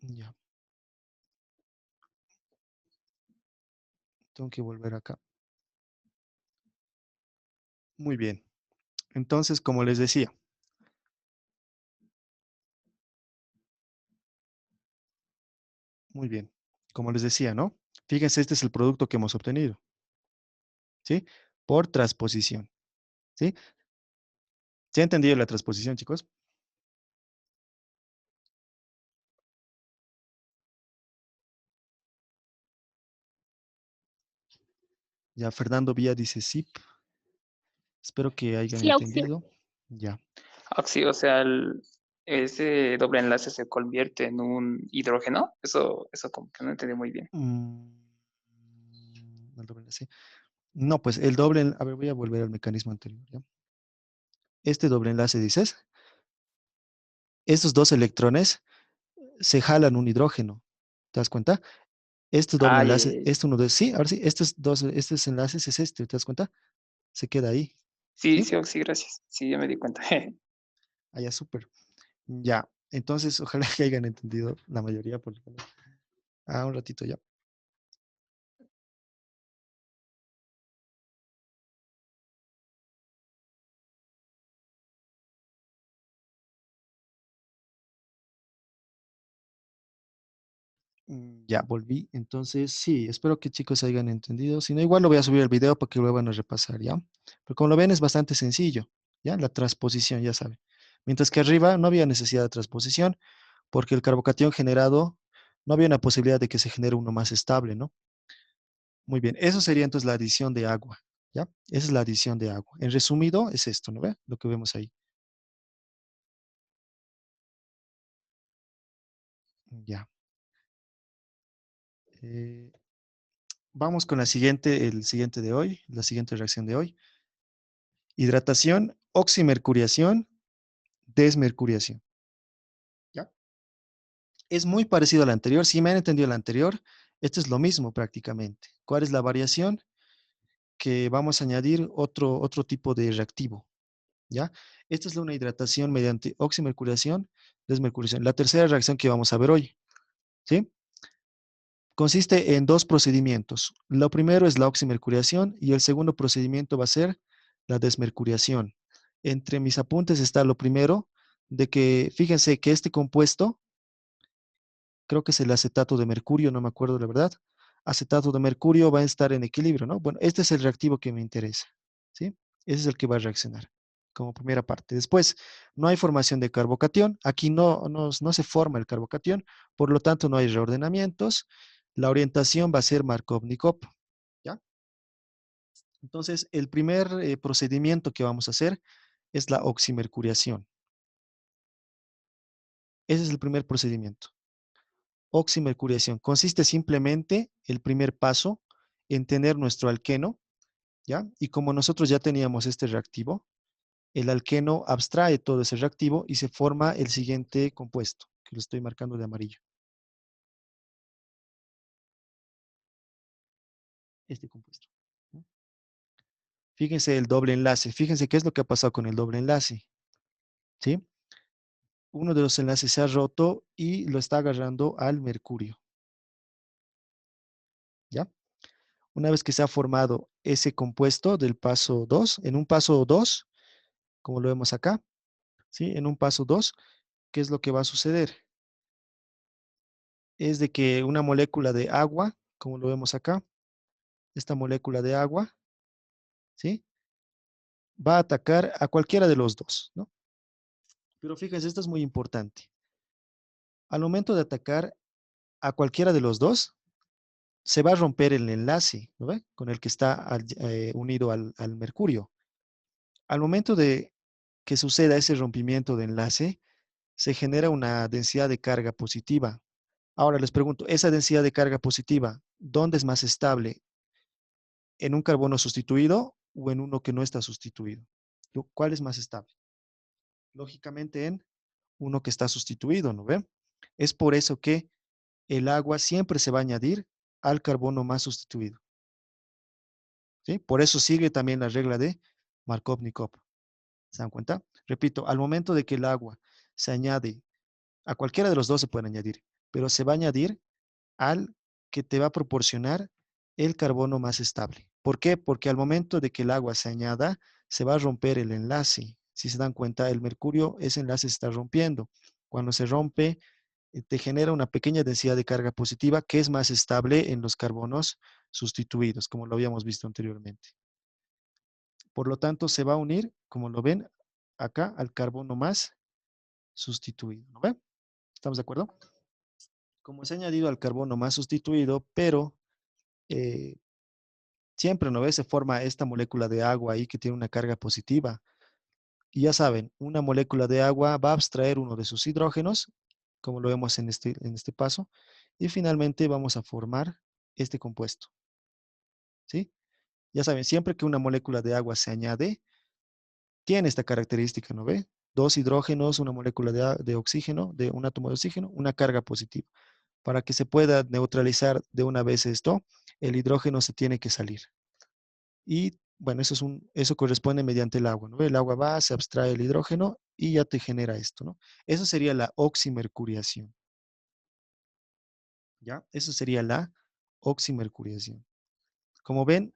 Ya. Tengo que volver acá. Muy bien. Entonces, como les decía. Muy bien. Como les decía, ¿no? Fíjense, este es el producto que hemos obtenido. ¿Sí? Por transposición. ¿Sí? ¿Se ha entendido la transposición, chicos? Ya Fernando Vía dice sí. Espero que hayan Sí, auxilio. entendido. Ya. Sí, o sea, ese doble enlace se convierte en un hidrógeno. Eso como que no entendí muy bien. El doble enlace. No, pues el doble, a ver, voy a volver al mecanismo anterior, ¿ya? Este doble enlace, dices, estos dos electrones se jalan un hidrógeno. ¿Te das cuenta? Este doble Ah, enlace, este uno de, sí, ahora sí, estos enlaces es este, ¿te das cuenta? Se queda ahí, sí, ¿sí? sí, sí, gracias. Sí, ya me di cuenta. Ah, ya, súper. Ya, entonces ojalá que hayan entendido la mayoría, porque un ratito ya. Ya volví, entonces sí, espero que chicos hayan entendido. Si no, igual lo voy a subir el video para que lo van a repasar, ¿ya? Pero como lo ven es bastante sencillo, ¿ya? La transposición, ya saben. Mientras que arriba no había necesidad de transposición porque el carbocatión generado, no había una posibilidad de que se genere uno más estable, ¿no? Muy bien, eso sería entonces la adición de agua, ¿ya? Esa es la adición de agua. En resumido es esto, ¿no ve? Lo que vemos ahí. Ya. Eh, Vamos con la siguiente, el siguiente de hoy, la siguiente reacción de hoy. Hidratación, oximercuriación, desmercuriación. ¿Ya? Es muy parecido al anterior. Si me han entendido el anterior, esto es lo mismo prácticamente. ¿Cuál es la variación? Que vamos a añadir otro tipo de reactivo. ¿Ya? Esta es una hidratación mediante oximercuriación, desmercuriación. La tercera reacción que vamos a ver hoy. ¿Sí? Consiste en dos procedimientos. Lo primero es la oximercuriación y el segundo procedimiento va a ser la desmercuriación. Entre mis apuntes está lo primero, de que fíjense que este compuesto, creo que es el acetato de mercurio, no me acuerdo la verdad, acetato de mercurio va a estar en equilibrio, ¿no? Bueno, este es el reactivo que me interesa, ¿sí? Ese es el que va a reaccionar como primera parte. Después, no hay formación de carbocatión, aquí no se forma el carbocatión, por lo tanto no hay reordenamientos, la orientación va a ser Markovnikov, ¿ya? Entonces, el primer procedimiento que vamos a hacer es la oximercuriación. Ese es el primer procedimiento. Oximercuriación. Consiste simplemente el primer paso en tener nuestro alqueno, ¿ya? Y como nosotros ya teníamos este reactivo, el alqueno abstrae todo ese reactivo y se forma el siguiente compuesto, que lo estoy marcando de amarillo. Este compuesto, ¿no? Fíjense el doble enlace. Fíjense qué es lo que ha pasado con el doble enlace, ¿sí? Uno de los enlaces se ha roto y lo está agarrando al mercurio, ¿ya? Una vez que se ha formado ese compuesto del paso 2, en un paso 2, como lo vemos acá, ¿sí? En un paso 2, ¿qué es lo que va a suceder? Es de que una molécula de agua, como lo vemos acá, esta molécula de agua, ¿sí? Va a atacar a cualquiera de los dos, ¿no? Pero fíjense, esto es muy importante. Al momento de atacar a cualquiera de los dos, se va a romper el enlace, ¿no ve? Con el que está unido al mercurio. Al momento de que suceda ese rompimiento de enlace, se genera una densidad de carga positiva. Ahora les pregunto, esa densidad de carga positiva, ¿dónde es más estable? ¿En un carbono sustituido o en uno que no está sustituido? ¿Cuál es más estable? Lógicamente en uno que está sustituido, ¿no ven? Es por eso que el agua siempre se va a añadir al carbono más sustituido, ¿sí? Por eso sigue también la regla de Markovnikov. ¿Se dan cuenta? Repito, al momento de que el agua se añade, a cualquiera de los dos se puede añadir, pero se va a añadir al que te va a proporcionar el carbono más estable. ¿Por qué? Porque al momento de que el agua se añada, se va a romper el enlace. Si se dan cuenta, el mercurio, ese enlace se está rompiendo. Cuando se rompe, te genera una pequeña densidad de carga positiva que es más estable en los carbonos sustituidos, como lo habíamos visto anteriormente. Por lo tanto, se va a unir, como lo ven acá, al carbono más sustituido. ¿No ven? ¿Estamos de acuerdo? Como se ha añadido al carbono más sustituido, pero eh, siempre, ¿no ves? Se forma esta molécula de agua ahí que tiene una carga positiva. Y ya saben, una molécula de agua va a abstraer uno de sus hidrógenos, como lo vemos en este paso, y finalmente vamos a formar este compuesto. ¿Sí? Ya saben, siempre que una molécula de agua se añade, tiene esta característica, ¿no ve? Dos hidrógenos, una molécula de oxígeno, de un átomo de oxígeno, una carga positiva. Para que se pueda neutralizar de una vez esto, el hidrógeno se tiene que salir. Y bueno, eso corresponde mediante el agua, ¿no? El agua va, se abstrae el hidrógeno y ya te genera esto, ¿no? Eso sería la oximercuriación. ¿Ya? Eso sería la oximercuriación. Como ven,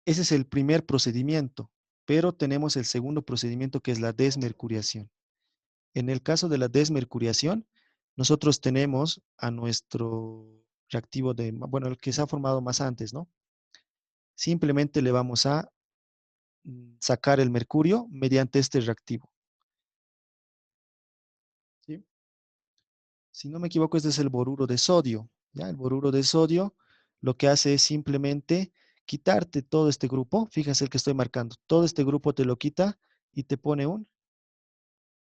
ese es el primer procedimiento, pero tenemos el segundo procedimiento que es la desmercuriación. En el caso de la desmercuriación, nosotros tenemos a nuestro reactivo bueno, el que se ha formado más antes, ¿no? Simplemente le vamos a sacar el mercurio mediante este reactivo. ¿Sí? Si no me equivoco, este es el boruro de sodio. ¿Ya? El boruro de sodio lo que hace es simplemente quitarte todo este grupo. Fíjense el que estoy marcando. Todo este grupo te lo quita y te pone un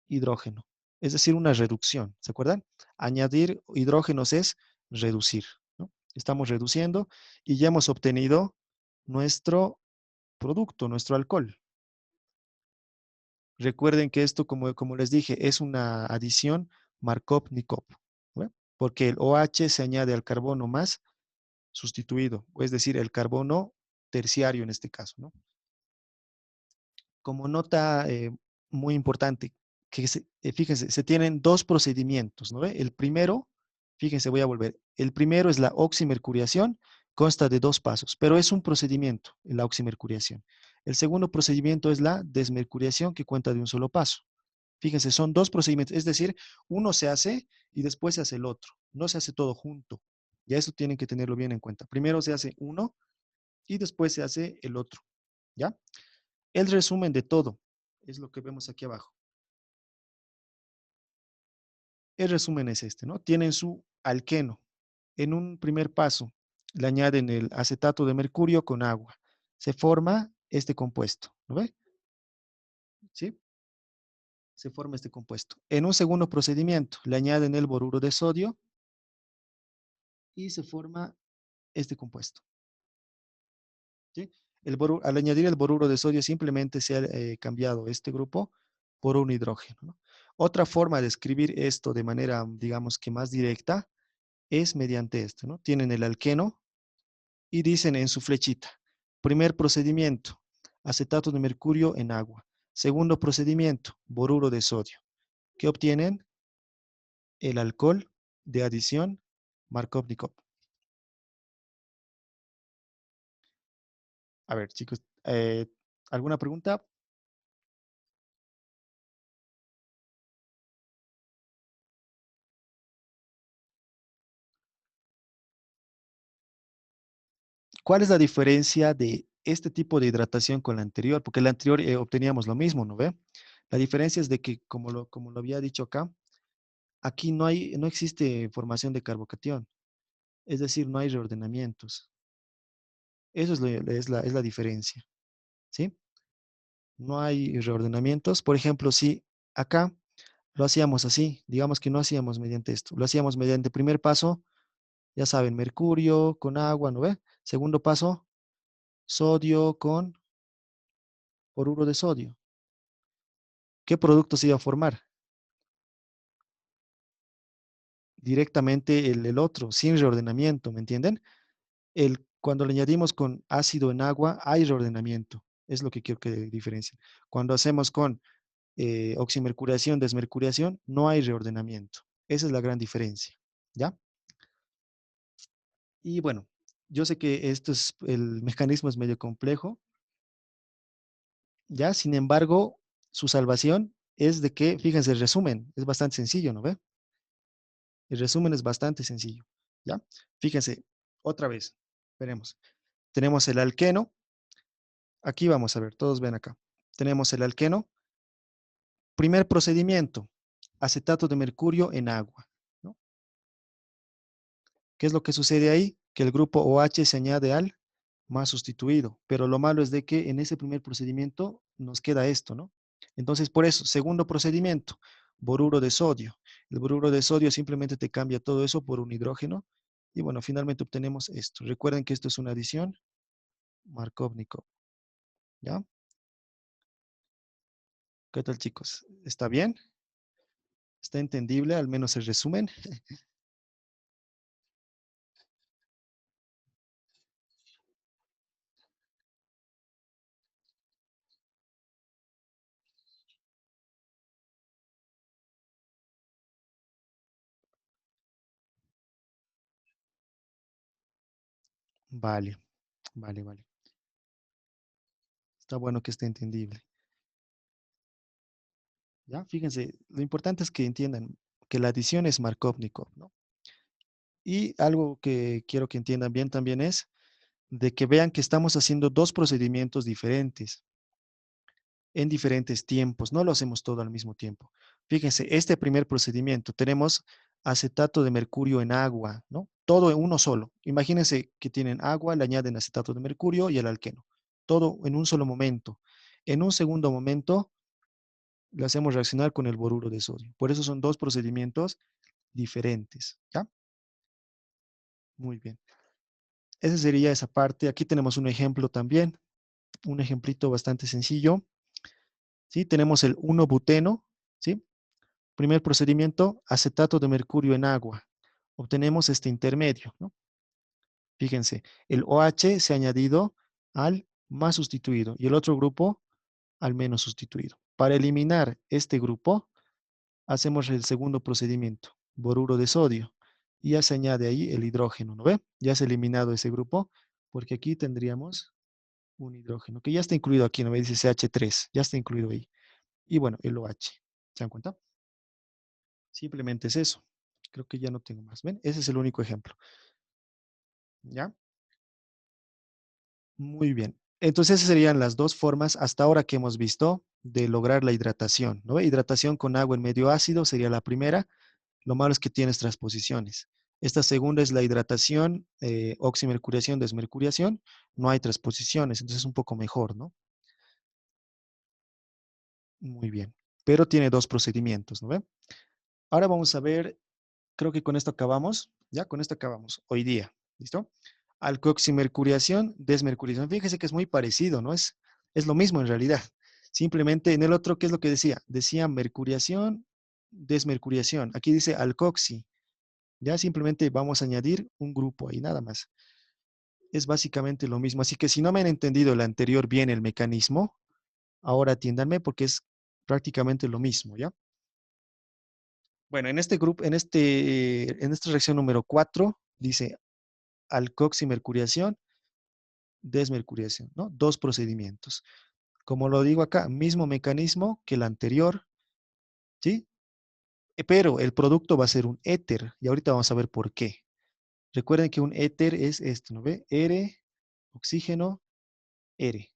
hidrógeno. Es decir, una reducción. ¿Se acuerdan? Añadir hidrógenos es reducir, ¿no? Estamos reduciendo y ya hemos obtenido nuestro producto, nuestro alcohol. Recuerden que esto, como les dije, es una adición Markov-Nikov, ¿no? Porque el OH se añade al carbono más sustituido, es decir, el carbono terciario en este caso, ¿no? Como nota muy importante, fíjense, se tienen dos procedimientos, ¿no ve? El primero, fíjense, voy a volver. El primero es la oximercuriación, consta de dos pasos, pero es un procedimiento, la oximercuriación. El segundo procedimiento es la desmercuriación, que cuenta de un solo paso. Fíjense, son dos procedimientos, es decir, uno se hace y después se hace el otro. No se hace todo junto. Ya eso tienen que tenerlo bien en cuenta. Primero se hace uno y después se hace el otro. ¿Ya? El resumen de todo es lo que vemos aquí abajo. El resumen es este, ¿no? Tienen su alqueno. En un primer paso, le añaden el acetato de mercurio con agua. Se forma este compuesto, ¿lo ve? ¿Sí? Se forma este compuesto. En un segundo procedimiento, le añaden el boruro de sodio y se forma este compuesto. ¿Sí? Al añadir el boruro de sodio simplemente se ha cambiado este grupo por un hidrógeno, ¿no? Otra forma de escribir esto de manera, digamos que más directa, es mediante esto, ¿no? Tienen el alqueno y dicen en su flechita, primer procedimiento, acetato de mercurio en agua. Segundo procedimiento, boruro de sodio. ¿Qué obtienen? El alcohol de adición Markov-Nikov. A ver, chicos, ¿alguna pregunta? ¿Cuál es la diferencia de este tipo de hidratación con la anterior? Porque la anterior obteníamos lo mismo, ¿no ve? La diferencia es de que, como lo había dicho acá, aquí no existe formación de carbocatión, es decir, no hay reordenamientos. Eso es la diferencia, ¿sí? No hay reordenamientos. Por ejemplo, si acá lo hacíamos así, digamos que no hacíamos mediante esto, lo hacíamos mediante primer paso, ya saben, mercurio con agua, ¿no ve? Segundo paso, sodio con boruro de sodio. ¿Qué producto se iba a formar? Directamente el otro, sin reordenamiento, ¿me entienden? Cuando le añadimos con ácido en agua, hay reordenamiento. Es lo que quiero que diferencien. Cuando hacemos con oximercuriación, desmercuriación, no hay reordenamiento. Esa es la gran diferencia. ¿Ya? Y bueno, Yo sé que el mecanismo es medio complejo, ¿ya? Sin embargo, su salvación es de que, fíjense, el resumen es bastante sencillo, ¿no ve? El resumen es bastante sencillo, ¿ya? Fíjense, otra vez, veremos. Tenemos el alqueno. Aquí vamos a ver, todos ven acá. Tenemos el alqueno. Primer procedimiento, acetato de mercurio en agua, ¿no? ¿Qué es lo que sucede ahí? Que el grupo OH se añade al más sustituido, pero lo malo es de que en ese primer procedimiento nos queda esto, ¿no? Entonces, por eso, segundo procedimiento, boruro de sodio. El boruro de sodio simplemente te cambia todo eso por un hidrógeno y bueno, finalmente obtenemos esto. Recuerden que esto es una adición Markovnikov, ¿ya? ¿Qué tal, chicos? ¿Está bien? ¿Está entendible al menos el resumen? Vale, vale, vale. Está bueno que esté entendible. ¿Ya? Fíjense, lo importante es que entiendan que la adición es Markovnikov, ¿no? Y algo que quiero que entiendan bien también es de que vean que estamos haciendo dos procedimientos diferentes en diferentes tiempos, no lo hacemos todo al mismo tiempo. Fíjense, este primer procedimiento tenemos acetato de mercurio en agua, ¿no? Todo en uno solo. Imagínense que tienen agua, le añaden acetato de mercurio y el alqueno. Todo en un solo momento. En un segundo momento le hacemos reaccionar con el boruro de sodio. Por eso son dos procedimientos diferentes, ¿ya? Muy bien. Esa sería esa parte. Aquí tenemos un ejemplo también, un ejemplito bastante sencillo. ¿Sí? Tenemos el 1-buteno, ¿sí? Primer procedimiento, acetato de mercurio en agua. Obtenemos este intermedio, ¿no? Fíjense, el OH se ha añadido al más sustituido y el otro grupo al menos sustituido. Para eliminar este grupo, hacemos el segundo procedimiento, boruro de sodio. Y ya se añade ahí el hidrógeno, ¿no ve? Ya se ha eliminado ese grupo porque aquí tendríamos un hidrógeno que ya está incluido aquí, ¿no ve? Dice CH3, ya está incluido ahí. Y bueno, el OH. ¿Se dan cuenta? Simplemente es eso. Creo que ya no tengo más. ¿Ven? Ese es el único ejemplo. ¿Ya? Muy bien. Entonces, esas serían las dos formas hasta ahora que hemos visto de lograr la hidratación, ¿no? Hidratación con agua en medio ácido sería la primera. Lo malo es que tienes transposiciones. Esta segunda es la hidratación, oximercuriación, desmercuriación. No hay transposiciones, entonces es un poco mejor, ¿no? Muy bien. Pero tiene dos procedimientos, ¿no ve? Ahora vamos a ver, creo que con esto acabamos. Ya, con esto acabamos hoy día. ¿Listo? Alcoximercuriación, desmercuriación. Fíjese que es muy parecido, ¿no? Es lo mismo en realidad. Simplemente en el otro, ¿qué es lo que decía? Decía mercuriación, desmercuriación. Aquí dice alcoxi. Ya simplemente vamos a añadir un grupo ahí, nada más. Es básicamente lo mismo. Así que si no me han entendido el anterior bien el mecanismo, ahora atiéndanme porque es prácticamente lo mismo, ¿ya? Bueno, en este grupo, en esta reacción número 4, dice alcoximercuriación, desmercuriación, ¿no? Dos procedimientos. Como lo digo acá, mismo mecanismo que el anterior, ¿sí? Pero el producto va a ser un éter y ahorita vamos a ver por qué. Recuerden que un éter es esto, ¿no ve? R, oxígeno, R.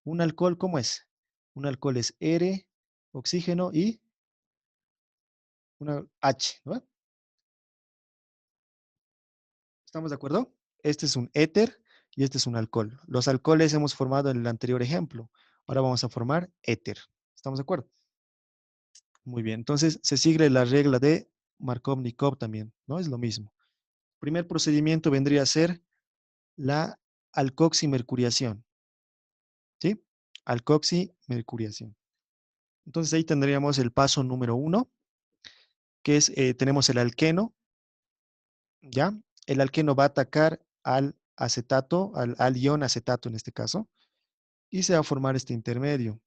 Un alcohol, ¿cómo es? Un alcohol es R, oxígeno y una H, ¿no? ¿Estamos de acuerdo? Este es un éter y este es un alcohol. Los alcoholes hemos formado en el anterior ejemplo. Ahora vamos a formar éter. ¿Estamos de acuerdo? Muy bien. Entonces, se sigue la regla de Markov-Nikov también, ¿no? Es lo mismo. Primer procedimiento vendría a ser la alcoximercuriación, ¿sí? Alcoximercuriación. Entonces, ahí tendríamos el paso número 1, que es, tenemos el alqueno, ¿ya? El alqueno va a atacar al acetato, al ion acetato en este caso, y se va a formar este intermedio,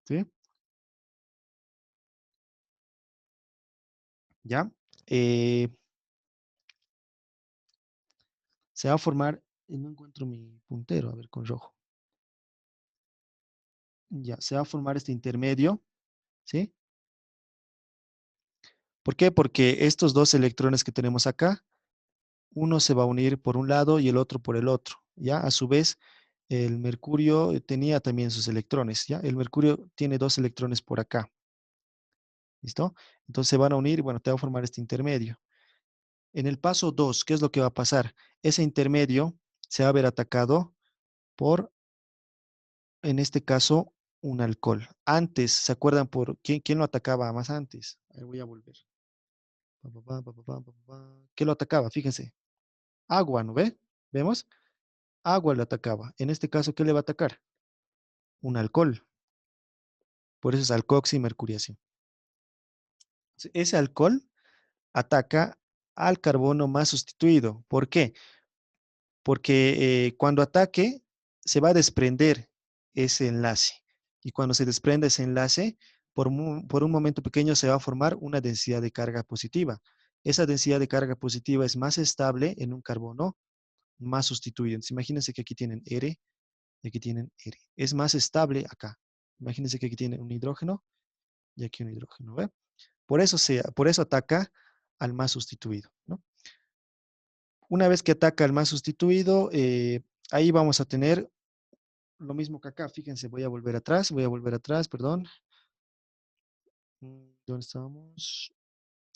¿sí? ¿Ya? Eh, se va a formar, y no encuentro mi puntero, a ver, con rojo. Ya, se va a formar este intermedio, ¿sí? ¿Por qué? Porque estos dos electrones que tenemos acá, uno se va a unir por un lado y el otro por el otro, ¿ya? A su vez, el mercurio tenía también sus electrones, ¿ya? El mercurio tiene dos electrones por acá, ¿listo? Entonces se van a unir, bueno, te va a formar este intermedio. En el paso 2, ¿qué es lo que va a pasar? Ese intermedio se va a ver atacado por, en este caso, un alcohol. Antes, ¿se acuerdan por quién lo atacaba más antes? Ahí voy a volver. Pa, pa, pa, pa, pa, pa, pa, pa. ¿Qué lo atacaba? Fíjense. Agua, ¿no ve? ¿Vemos? Agua le atacaba. En este caso, ¿qué le va a atacar? Un alcohol. Por eso es alcoximercuriación. Ese alcohol ataca al carbono más sustituido. ¿Por qué? Porque cuando ataque se va a desprender ese enlace. Y cuando se desprende ese enlace, por un momento pequeño se va a formar una densidad de carga positiva. Esa densidad de carga positiva es más estable en un carbono más sustituido. Entonces, imagínense que aquí tienen R y aquí tienen R. Es más estable acá. Imagínense que aquí tienen un hidrógeno y aquí un hidrógeno. ¿Ve? Por eso ataca al más sustituido, ¿no? Una vez que ataca al más sustituido, ahí vamos a tener lo mismo que acá. Fíjense, voy a volver atrás, perdón. ¿Dónde estábamos?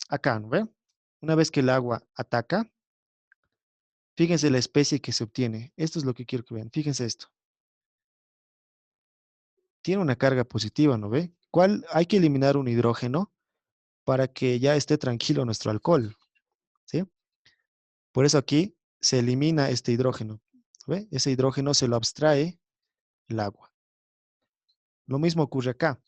Acá, ¿no ve? Una vez que el agua ataca, fíjense la especie que se obtiene. Esto es lo que quiero que vean. Fíjense esto. Tiene una carga positiva, ¿no ve? ¿Cuál? Hay que eliminar un hidrógeno para que ya esté tranquilo nuestro alcohol, ¿sí? Por eso aquí se elimina este hidrógeno, ¿ve? Ese hidrógeno se lo abstrae el agua. Lo mismo ocurre acá.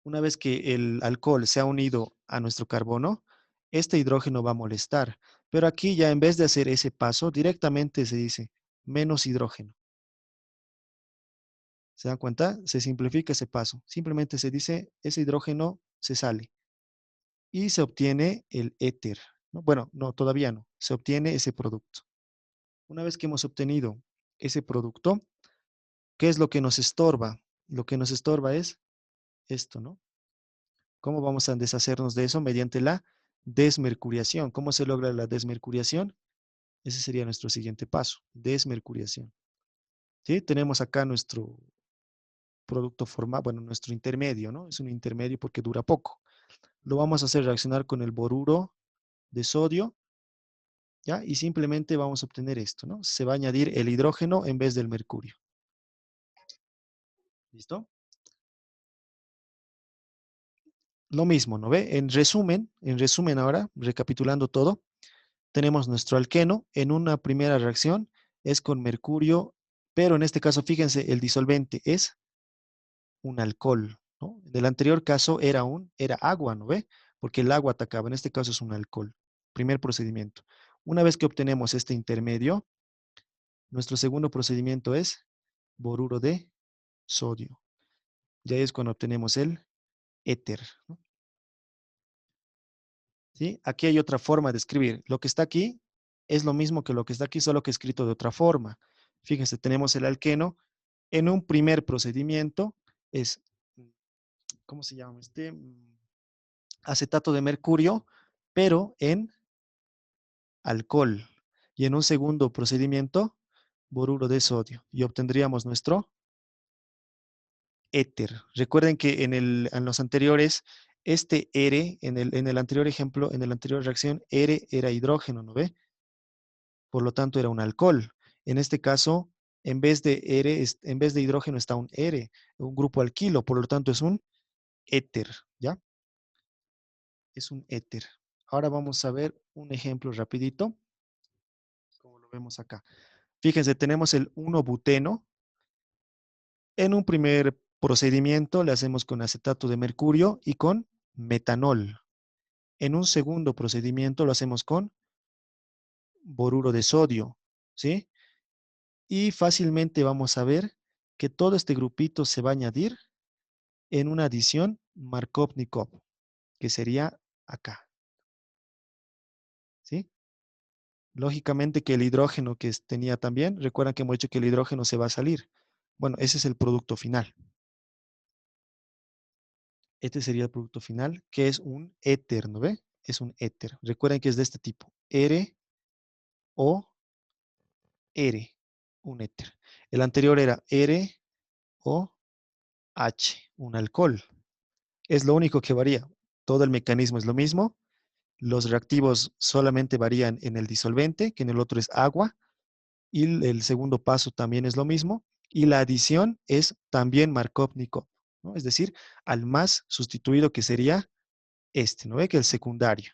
Una vez que el alcohol se ha unido a nuestro carbono, este hidrógeno va a molestar. Pero aquí ya en vez de hacer ese paso, directamente se dice menos hidrógeno. ¿Se dan cuenta? Se simplifica ese paso. Simplemente se dice ese hidrógeno se sale y se obtiene el éter, ¿no? Bueno, no, todavía no. Se obtiene ese producto. Una vez que hemos obtenido ese producto, ¿qué es lo que nos estorba? Lo que nos estorba es esto, ¿no? ¿Cómo vamos a deshacernos de eso? Mediante la desmercuriación. ¿Cómo se logra la desmercuriación? Ese sería nuestro siguiente paso, desmercuriación. ¿Sí? Tenemos acá nuestro producto formado, bueno, nuestro intermedio, ¿no? Es un intermedio porque dura poco. Lo vamos a hacer reaccionar con el boruro de sodio, ¿ya? Y simplemente vamos a obtener esto, ¿no? Se va a añadir el hidrógeno en vez del mercurio. ¿Listo? Lo mismo, ¿no ve? En resumen ahora, recapitulando todo, tenemos nuestro alqueno en una primera reacción, es con mercurio, pero en este caso, fíjense, el disolvente es un alcohol, ¿no? En el anterior caso era agua, ¿no ve? Porque el agua atacaba, en este caso es un alcohol. Primer procedimiento. Una vez que obtenemos este intermedio, nuestro segundo procedimiento es boruro de sodio. Ya es cuando obtenemos el éter, ¿no? ¿Sí? Aquí hay otra forma de escribir. Lo que está aquí es lo mismo que lo que está aquí, solo que escrito de otra forma. Fíjense, tenemos el alqueno. En un primer procedimiento es, ¿cómo se llama este? Acetato de mercurio, pero en alcohol. Y en un segundo procedimiento, boruro de sodio. Y obtendríamos nuestro éter. Recuerden que en los anteriores, este R, en el anterior ejemplo, en la anterior reacción, R era hidrógeno, ¿no ve? Por lo tanto, era un alcohol. En este caso, en vez de R, en vez de hidrógeno está un R, un grupo alquilo, por lo tanto es un éter, ¿ya? Es un éter. Ahora vamos a ver un ejemplo rapidito, como lo vemos acá. Fíjense, tenemos el 1-buteno. En un primer procedimiento le hacemos con acetato de mercurio y con metanol. En un segundo procedimiento lo hacemos con boruro de sodio, ¿sí? Y fácilmente vamos a ver que todo este grupito se va a añadir en una adición Markovnikov, que sería acá, ¿sí? Lógicamente que el hidrógeno que tenía también, recuerdan que hemos dicho que el hidrógeno se va a salir. Bueno, ese es el producto final. Este sería el producto final, que es un éter, ¿no ve? Es un éter. Recuerden que es de este tipo. R, O, R. Un éter. El anterior era R, O, H. Un alcohol. Es lo único que varía. Todo el mecanismo es lo mismo. Los reactivos solamente varían en el disolvente, que en el otro es agua. Y el segundo paso también es lo mismo. Y la adición es también Markovnikov, ¿no? Es decir, al más sustituido que sería este, ¿no ve? Que el secundario.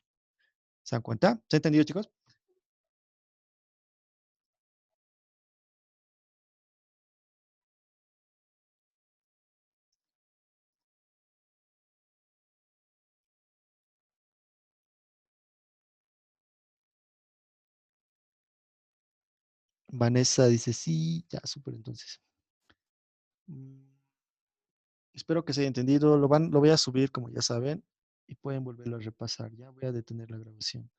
¿Se dan cuenta? ¿Se ha entendido, chicos? Vanessa dice sí, ya, súper entonces. Mm, Espero que se haya entendido. Lo voy a subir, como ya saben, y pueden volverlo a repasar. Ya voy a detener la grabación.